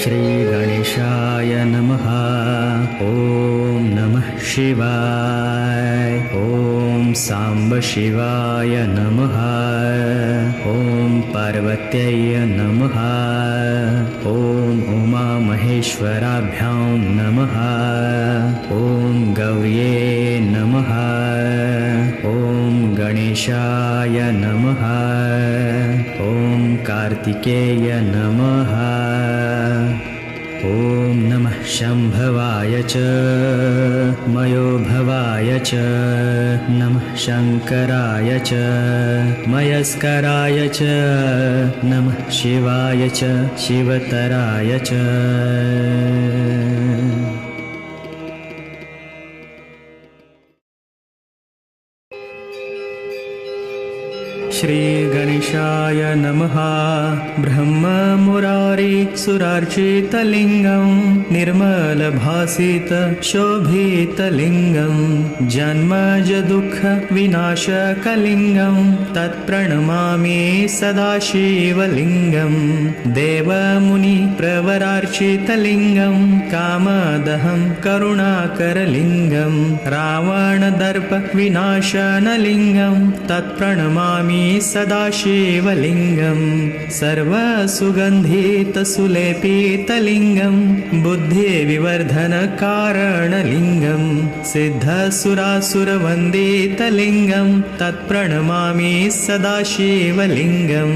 श्रीगणेशाय नमः। ॐ नमः शिवाय। ॐ साम्ब शिवाय नमः। ॐ पार्वत्यै नमः। ॐ उमामहेश्वराभ्यां नमः। ॐ गौर्ये नमः। ॐ गणेशाय नमः। ॐ कार्तिकेय नमः। ॐ नमः शम्भवाय च मयोभवाय च नमः शङ्कराय च मयस्कराय च नमः शिवाय च शिवतराय च। श्रीगणेशाय नमः। ब्रह्ममुरारी सुरार्चितलिङ्गं निर्मलभासित शोभितलिङ्गं जन्मजदुःखविनाशकलिङ्गं तत्प्रणमामि सदाशिवलिङ्गं। देवमुनिप्रवरार्चितलिङ्गं कामदहं करुणाकरलिङ्गं रावणदर्पविनाशनलिङ्गं तत्प्रणमामि सदाशिवलिङ्गं। सर्वसुगन्धितसुलेपितलिङ्गं बुद्धिविवर्धनकारणलिङ्गं सिद्धसुरासुरवन्दितलिङ्गं तत्प्रणमामि सदाशिवलिङ्गं।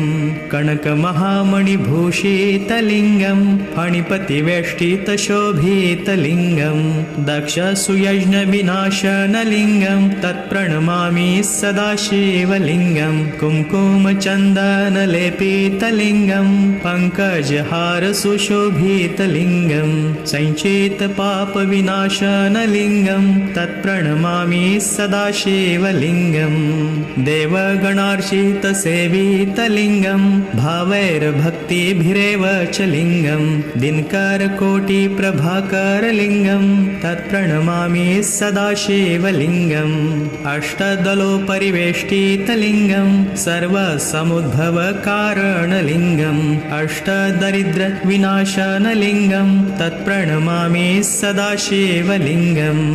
कनकमहामणिभूषितलिङ्गं फणिपतिवेष्टितशोभितलिङ्गं दक्षसुयज्ञविनाशनलिङ्गं तत्प्रणमामि सदाशिवलिङ्गं। कुङ्कुमचन्दनलेपितलिङ्गं पङ्कजहारसुशोभितलिङ्गं सञ्चितपापविनाशनलिङ्गं तत्प्रणमामि सदाशिवलिङ्गं। देवगणार्चितसेवितलिङ्गं भावैर्भक्तिभिरेव च लिङ्गं दिनकरकोटिप्रभाकरलिङ्गं तत्प्रणमामि सदाशिवलिङ्गम्। अष्टदलोपरिवेष्टितलिङ्गं सर्वसमुद्भवकारणलिङ्गम् अष्टदरिद्रविनाशनलिङ्गं तत्प्रणमामि सदाशिवलिङ्गम्।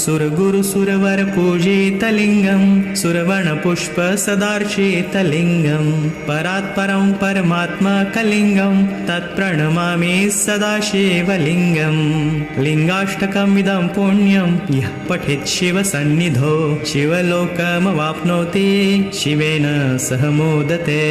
सुरगुरुसुरवरपूजितलिङ्गं सुरवणपुष्पसदार्चितलिङ्गं परात्परं परमात्मकलिङ्गं तत्प्रणमामि सदाशिवलिङ्गम्। लिङ्गाष्टकमिदं पुण्यं यः पठेत् शिवसन्निधौ शिवलोकमवाप्नोति शिवेन सह मोदते।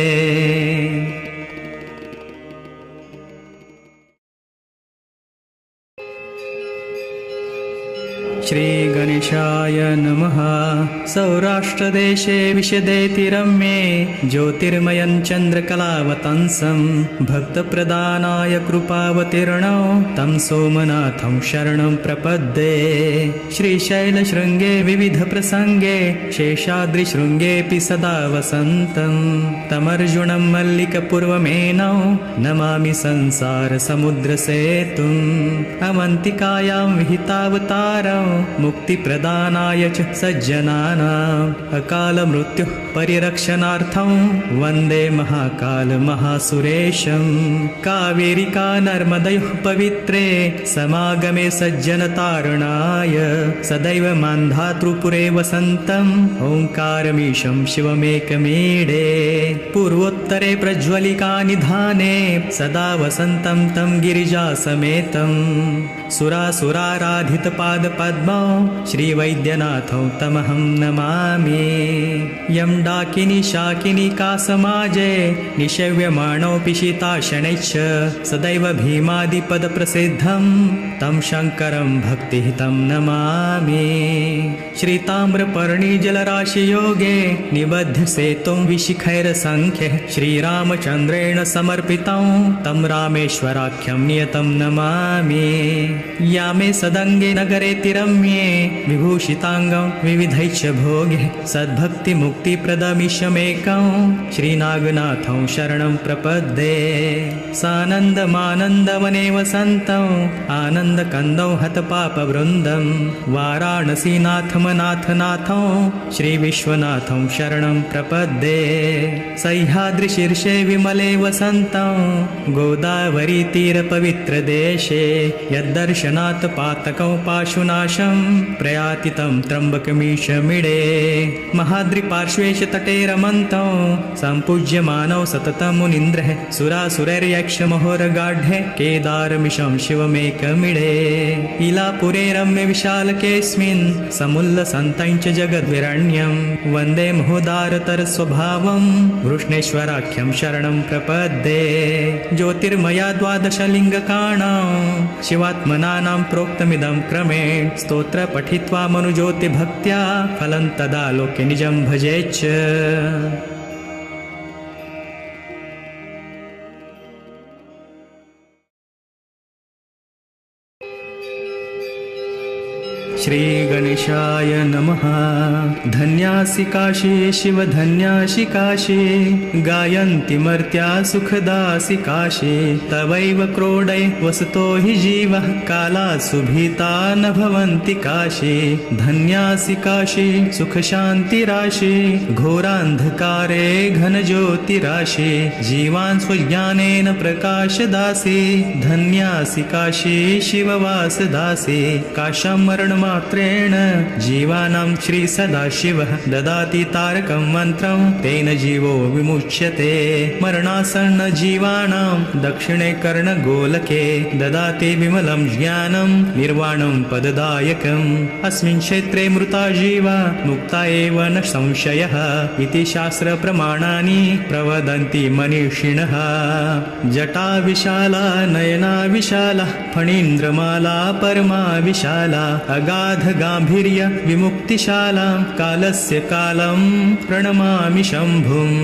श्रीगणेशाय नमः। सौराष्ट्रदेशे विशदेति रम्ये ज्योतिर्मयं चन्द्रकलावतंसं भक्तप्रदानाय कृपावतीर्णौ तं सोमनाथं शरणं प्रपद्ये। श्रीशैलशृङ्गे विविधप्रसङ्गे शेषाद्रिशृङ्गेऽपि सदा वसन्तं तमर्जुनं मल्लिकपूर्वमेनौ नमामि संसारसमुद्रसेतुम्। अवन्तिकायां विहितावतारं मुक्तिप्रदानाय च सज्जनानाम् अकालमृत्युः परिरक्षणार्थं वन्दे महाकालमहासुरेशं। कावेरिका नर्मदयोः पवित्रे समागमे सज्जनतारणाय सदैव मान्धातृपुरे वसन्तम् ओङ्कारमीशं शिवमेकमीडे। पूर्वोत्तरे प्रज्वलिकानिधाने सदा वसन्तं तं गिरिजासमेतं सुरासुराराधितपादपद्मौ श्रीवैद्यनाथौ तमहं नमामि। यं डाकिनी शाकिनी कासमाजे निषेव्यमाणोऽपि शीताशनैश्च सदैव भीमादिपदप्रसिद्धं तं शङ्करं भक्तिहितं नमामि। श्रीताम्रपर्णिजलराशियोगे निबध्य सेतुं विशिखैरसङ्ख्यः श्रीरामचन्द्रेण समर्पितं तं रामेश्वराख्यं नियतं नमामि। यामे सदङ्गे नगरे तिरम्ये विभूषिताङ्गं विविधैश्च भोगे सद्भक्तिमुक्तिप्रदमिशमेकं श्रीनागनाथं शरणं प्रपद्ये। सानन्दमानन्दवने वसन्तम् आनन्दकन्दं हतपापवृन्दं वाराणसीनाथमनाथनाथं श्रीविश्वनाथं शरणं प्रपद्ये। सह्याद्रिशीर्षे विमले वसन्तं गोदावरीतीरपवित्रदेशे यद्दर्शनात् पातकं पाशुनाशं प्रयाति तं त्र्यम्बकमीशमीडे महाद्रिपार्श्वे च तटे रमन्तं सम्पूज्यमानौ सततं मुनीन्द्रः सुरासुरैर्यक्षमहोरगाढ्ये केदारमिशं शिवमेकमीडे इलापुरे रम्य विशालकेऽस्मिन् समुल्लसन्तं च जगद्विरण्यं वन्दे महोदारतरस्वभावं वृष्णेश्वराख्यं शरणं प्रपद्ये ज्योतिर्मया द्वादशलिङ्गकाणां शिवात्मनानां प्रोक्तमिदं क्रमेण स्तोत्र पठित्वा मनुज्योतिभक्त्या फलं तदा लोके निजं भजेच्च श्रीगणेशाय नमः। धन्यासि काशी शिव धन्यासि काशी गायन्ति मर्त्या सुखदासि काशी तवैव क्रोडै वसतो हि जीवः कालात् सुभीता न भवन्ति काशी धन्यासि काशी सुखशान्तिराशि घोरान्धकारे घनज्योतिराशि जीवान् स्वज्ञानेन प्रकाशदासि धन्यासि काशी शिववासदासि काशं मरणमात्रेण जीवानां श्री सदाशिवः ददाति तारकं मन्त्रं तेन जीवो विमुच्यते मरणासन्न जीवानां दक्षिणे कर्णगोलके ददाति विमलं ज्ञानं निर्वाणं पददायकम् अस्मिन् क्षेत्रे मृता जीवा मुक्ता एव न संशयः इति शास्त्रप्रमाणानि प्रवदन्ति मनीषिणः जटा विशाला नयना विशाला फणीन्द्रमाला परमा विशाला अगाध गांभीर्य विमुक्तिशालां कालस्य कालं प्रणमामि शम्भुम्।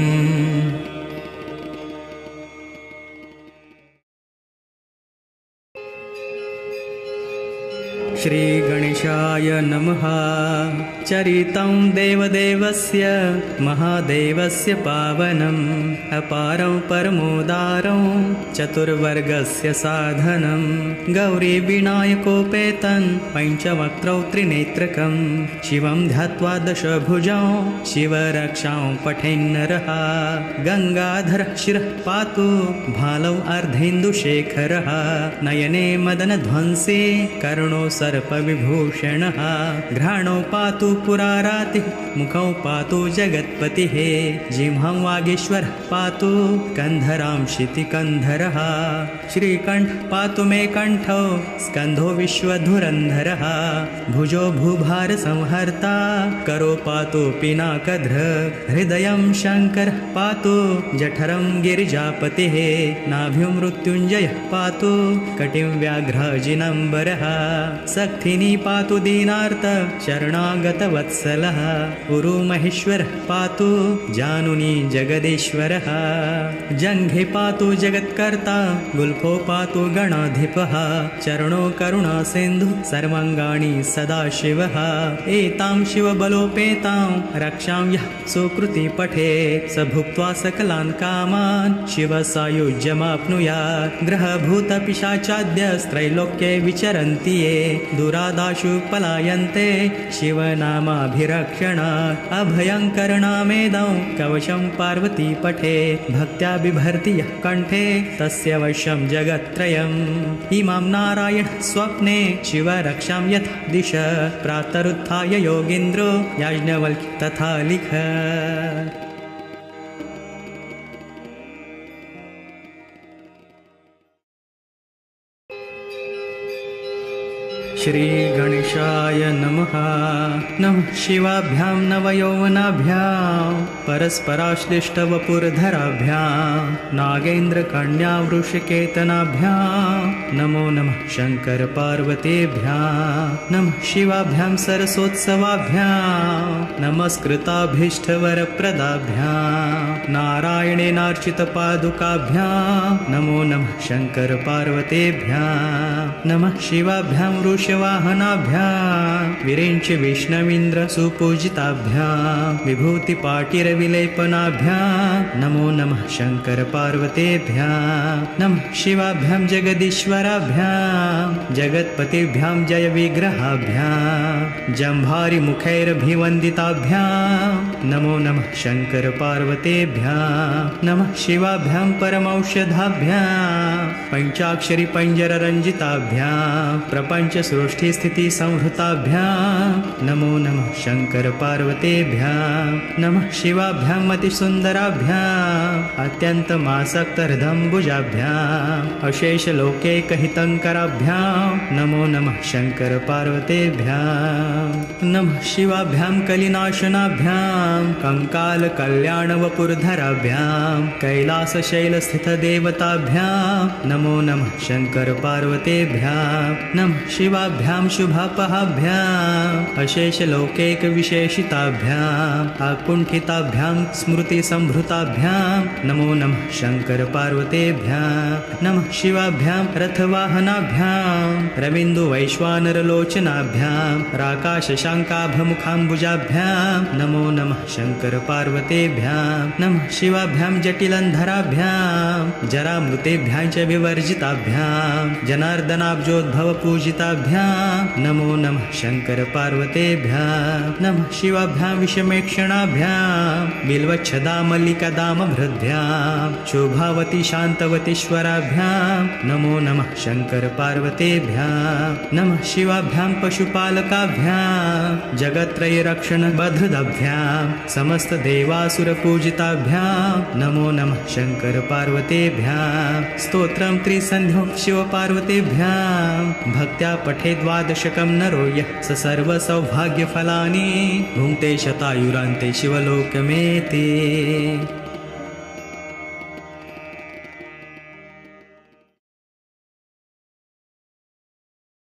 श्रीगणेशाय नमः। चरितं देवदेवस्य महादेवस्य पावनम् अपारं परमोदारं चतुर्वर्गस्य साधनं गौरीविनायकोपेतं पञ्चवक्त्रौ त्रिनेत्रकं शिवं ध्यात्वा दशभुजं शिवरक्षां पठेन्नरः गङ्गाधरः शिरः पातु भालौ अर्धेन्दुशेखरः नयने मदनध्वंसी कर्णो सर्पविभूषणः घ्राणौ पातु पुरारातिः मुखौ पातु जगत्पतिः जिह्वां वागीश्वरः पातु कन्धरां शितिकन्धरः श्रीकण्ठ पातु मे कण्ठौ स्कन्धो विश्वधुरन्धरः भुजो भूभारसंहर्ता करो पातु पिनाकधृ हृदयं शङ्करः पातु जठरं गिरिजापतिः नाभ्युं मृत्युञ्जयः पातु कटिं व्याघ्रजिनम्बरः सक्थिनी पातु दीनार्त शरणागतवत्सलः उरु महेश्वरः पातु जानुनी जगदीश्वरः जङ्घे पातु जगत्कर्ता गुल्फो पातु गणाधिपः चरणो करुणासिन्धु सर्वाङ्गाणि सदाशिवः एतां शिवबलोपेतां रक्षां यः सुकृति पठे स भुक्त्वा सकलान् कामान् शिवसायुज्यमाप्नुयात् ग्रहभूतपिशाचाद्यस्त्रैलोक्ये विचरन्ति ये दुरादाशु पलायन्ते शिवनामाभिरक्षणात् अभयङ्करनामेदं कवचं पार्वती पठे भक्त्या बिभर्ति यः कण्ठे तस्य वशं जगत्त्रयम् इमां नारायण स्वप्ने शिवरक्षां यथा दिश प्रातरुत्थाय योगीन्द्रो याज्ञवल्क्य तथा लिख। श्रीगणेशाय नमः। नमः शिवाभ्यां नवयौवनाभ्यां परस्पराश्लिष्टवपुर्धराभ्यां नागेन्द्रकन्या वृषकेतनाभ्यां नमो नमः शङ्करपार्वतीभ्यां नमः शिवाभ्यां सरसोत्सवाभ्यां नमस्कृताभीष्टवरप्रदाभ्यां नारायणेनार्चितपादुकाभ्यां नमो नमः शङ्करपार्वतीभ्यां नमः शिवाभ्यां वृषवाहनाभ्यां विरिञ्च विष्णवीन्द्र सुपूजिताभ्यां विभूतिपाटिरविलेपनाभ्यां नमो नमः शङ्करपार्वतीभ्यां नमः शिवाभ्यां जगदीश्वराभ्यां जगत्पतिभ्यां जयविग्रहाभ्यां जम्भारिमुखैरभिवन्दिताभ्यां नमो नमः शङ्करपार्वतीभ्यां पार्वतीभ्यां नमः शिवाभ्यां परमौषधाभ्यां पञ्चाक्षरी पंजररञ्जिताभ्यां प्रपञ्चसृष्टिस्थितिसंहृताभ्यां नमो नमः शंकर पार्वतीभ्यां नमः शिवाभ्यां अतिसुन्दराभ्याम् अत्यन्तमासक्तहृदम्बुजाभ्याम् अशेषलोकैकहितङ्कराभ्यां नमो नमः शंकर पार्वतीभ्यां नमः शिवाभ्यां कलिनाशनाभ्यां कंकालकल्याणवपुरधराभ्यां कैलासशैलस्थितदेवताभ्यां नमो नमः शंकर पार्वतीभ्यां नमः शिवाभ्यां शुभापहाभ्याम् अशेषलोकैकविशेषिताभ्याम् आकुण्ठिताभ्यां स्मृतिसंभृताभ्यां नमो नमः शंकर पार्वतीभ्यां नमः शिवाभ्यां रथवाहनाभ्यां रविन्दुवैश्वानरलोचनाभ्यां राकाशशाङ्काभमुखाम्बुजाभ्यां नमो नमः शंकर पार्वतीभ्यां नमः शिवाभ्यां जटिलन्धराभ्यां जरामृतेभ्यां च विवर्जिताभ्यां जनार्दनाब्जोद्भवपूजिताभ्यां नमो नमः शंकर पार्वतीभ्यां नमः शिवाभ्यां विषमेक्षणाभ्यां बिल्वच्छदामल्लिकदामभृद्भ्यां शोभावती शान्तवतीश्वराभ्यां नमो नमः शंकर पार्वतीभ्यां नमः शिवाभ्यां पशुपालकाभ्यां जगत्त्रयरक्षणबद्धदाभ्यां समस्तदेवासुरपूजिताभ्यां नमो नमः शंकर पार्वतीभ्यां स्तोत्रं त्रिसन्ध्यों शिवपार्वतीभ्यां भक्त्या पठे द्वादशकं नरो यः स सर्वसौभाग्यफलानि भुङ्क्ते शतायुरान्ते शिवलोकमेति।